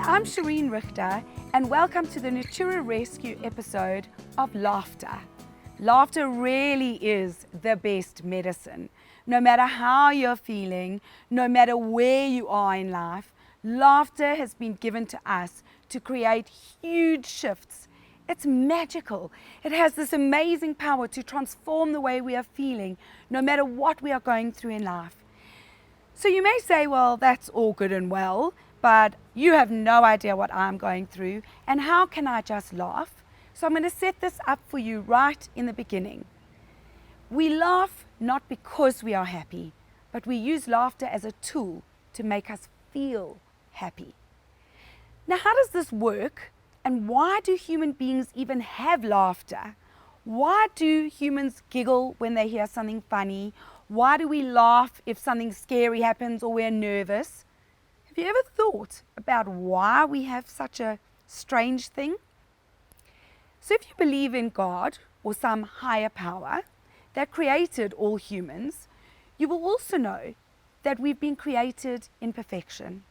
I'm Shireen Richter, and welcome to the Natura Rescue episode of Laughter. Laughter really is the best medicine. No matter how you're feeling, no matter where you are in life, laughter has been given to us to create huge shifts. It's magical. It has this amazing power to transform the way we are feeling, no matter what we are going through in life. So you may say, well, that's all good and well, but you have no idea what I'm going through, and how can I just laugh? So I'm going to set this up for you right in the beginning. We laugh not because we are happy, but we use laughter as a tool to make us feel happy. Now, how does this work, and why do human beings even have laughter? Why do humans giggle when they hear something funny? Why do we laugh if something scary happens or we're nervous? Have you ever thought about why we have such a strange thing? So if you believe in God or some higher power that created all humans, you will also know that we've been created in perfection.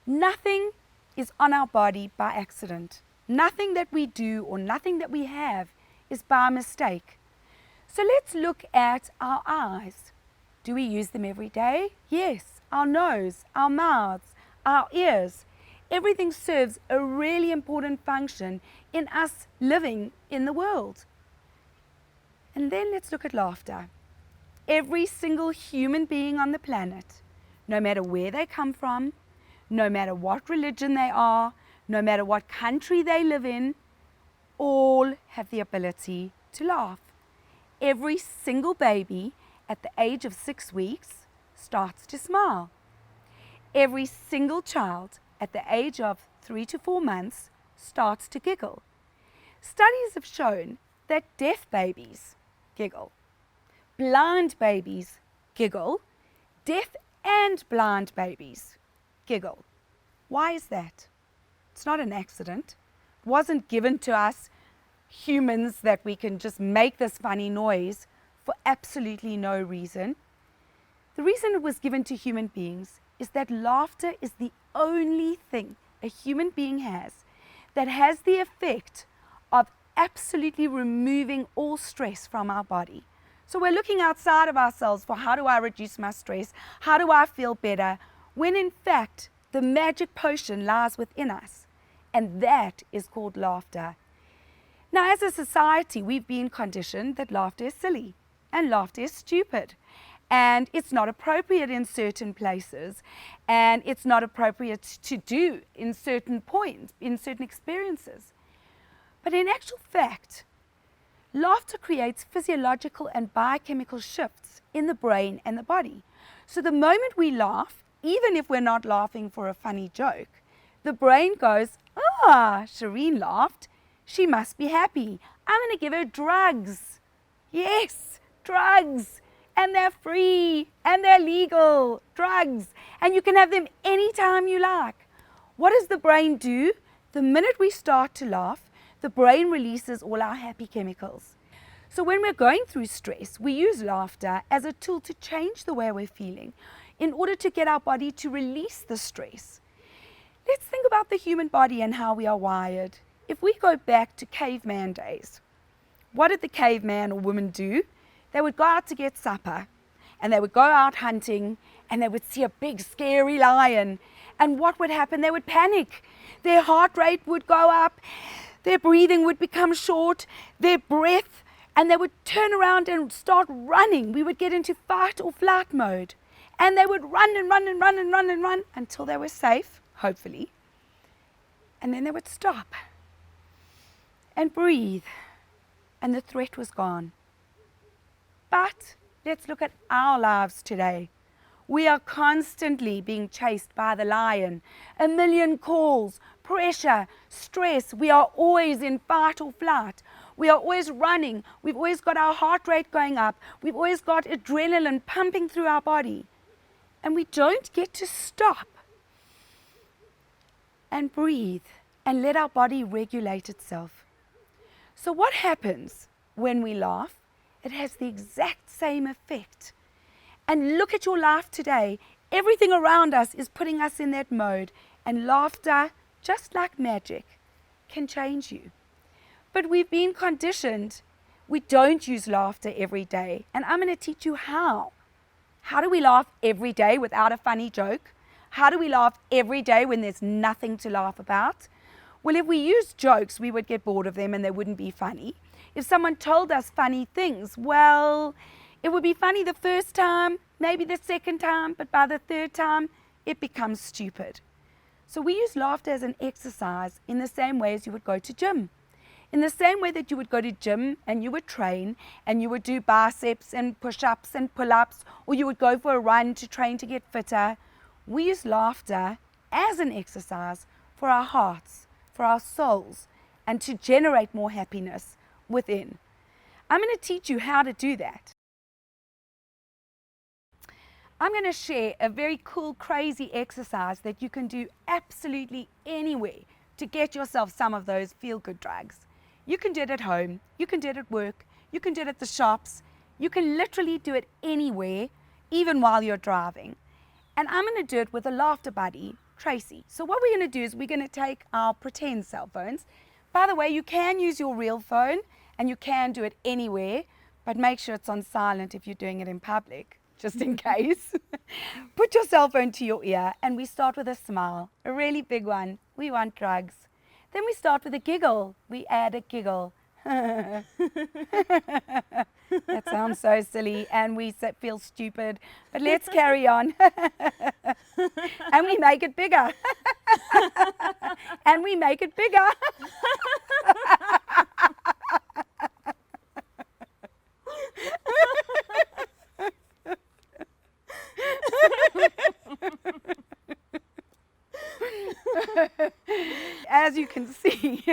Nothing is on our body by accident. Nothing that we do or nothing that we have is by mistake. So let's look at our eyes. Do we use them every day? Yes. Our nose, our mouths, our ears. Everything serves a really important function in us living in the world. And then let's look at laughter. Every single human being on the planet, no matter where they come from, no matter what religion they are, no matter what country they live in, all have the ability to laugh. Every single baby at the age of 6 weeks starts to smile. Every single child at the age of 3 to 4 months starts to giggle. Studies have shown that deaf babies giggle, blind babies giggle, deaf and blind babies giggle. Why is that? It's not an accident. It wasn't given to us humans that we can just make this funny noise for absolutely no reason. The reason it was given to human beings is that laughter is the only thing a human being has that has the effect of absolutely removing all stress from our body. So we're looking outside of ourselves for how do I reduce my stress? How do I feel better? When in fact, the magic potion lies within us, and that is called laughter. Now, as a society, we've been conditioned that laughter is silly and laughter is stupid. And it's not appropriate in certain places, and it's not appropriate to do in certain points, in certain experiences. But in actual fact, laughter creates physiological and biochemical shifts in the brain and the body. So the moment we laugh, even if we're not laughing for a funny joke, the brain goes, Shireen laughed. She must be happy. I'm going to give her drugs. Yes, drugs. And they're free, and they're legal, drugs, and you can have them anytime you like. What does the brain do? The minute we start to laugh, the brain releases all our happy chemicals. So when we're going through stress, we use laughter as a tool to change the way we're feeling in order to get our body to release the stress. Let's think about the human body and how we are wired. If we go back to caveman days, what did the caveman or woman do? They would go out to get supper, and they would go out hunting, and they would see a big scary lion. And what would happen? They would panic. Their heart rate would go up, their breathing would become short, their breath, and they would turn around and start running. We would get into fight or flight mode. And they would run and run and run and run and run until they were safe, hopefully. And then they would stop and breathe, and the threat was gone. But let's look at our lives today. We are constantly being chased by the lion. A million calls, pressure, stress. We are always in fight or flight. We are always running. We've always got our heart rate going up. We've always got adrenaline pumping through our body. And we don't get to stop and breathe and let our body regulate itself. So what happens when we laugh? It has the exact same effect. And look at your life today. Everything around us is putting us in that mode, and laughter just like magic, can change you. But we've been conditioned. We don't use laughter every day. And I'm going to teach you how. How do we laugh every day without a funny joke? How do we laugh every day when there's nothing to laugh about? Well, if we used jokes, we would get bored of them and they wouldn't be funny. If someone told us funny things, well, it would be funny the first time, maybe the second time, but by the third time, it becomes stupid. So we use laughter as an exercise in the same way as you would go to gym. In the same way that you would go to gym and you would train and you would do biceps and push-ups and pull-ups, or you would go for a run to train to get fitter, we use laughter as an exercise for our hearts, for our souls, and to generate more happiness within. I'm going to teach you how to do that. I'm going to share a very cool, crazy exercise that you can do absolutely anywhere to get yourself some of those feel-good drugs. You can do it at home, you can do it at work, you can do it at the shops, you can literally do it anywhere, even while you're driving. And I'm going to do it with a laughter buddy, Tracy. So what we're going to do is we're going to take our pretend cell phones. By the way, you can use your real phone and you can do it anywhere, but make sure it's on silent if you're doing it in public, just in case. Put your cell phone to your ear and we start with a smile, a really big one. We want drugs. Then we start with a giggle. We add a giggle. That sounds so silly and we feel stupid, but let's carry on. And we make it bigger. And we make it bigger. As you can see,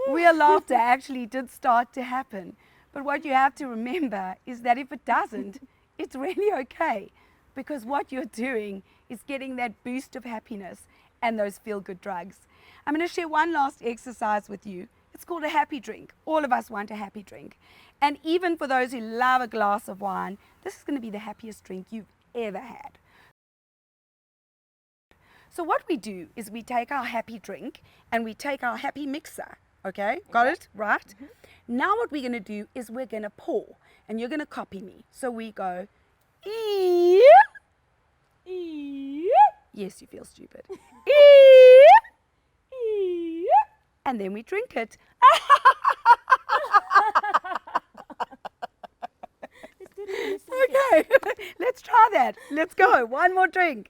real laughter actually did start to happen. But what you have to remember is that if it doesn't, it's really okay. Because what you're doing is getting that boost of happiness and those feel-good drugs. I'm going to share one last exercise with you. It's called a happy drink. All of us want a happy drink. And even for those who love a glass of wine, this is going to be the happiest drink you've ever had. So what we do is we take our happy drink and we take our happy mixer. Okay, got it? Right? Mm-hmm. Now what we're going to do is we're going to pour and you're going to copy me. So we go, ee, ee. Yes, you feel stupid. Ee, ee. And then we drink it. Okay, let's try that. Let's go. One more drink.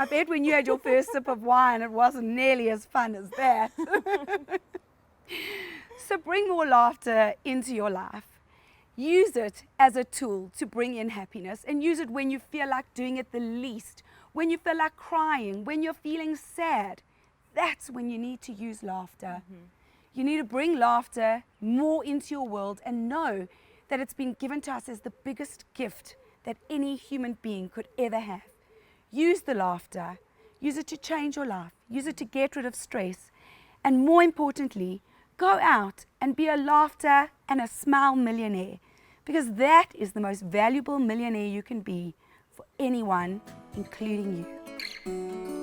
I bet when you had your first sip of wine, it wasn't nearly as fun as that. So bring more laughter into your life. Use it as a tool to bring in happiness, and use it when you feel like doing it the least, when you feel like crying, when you're feeling sad. That's when you need to use laughter. Mm-hmm. You need to bring laughter more into your world and know that it's been given to us as the biggest gift that any human being could ever have. Use the laughter. Use it to change your life. Use it to get rid of stress. And more importantly, go out and be a laughter and a smile millionaire, because that is the most valuable millionaire you can be for anyone, including you.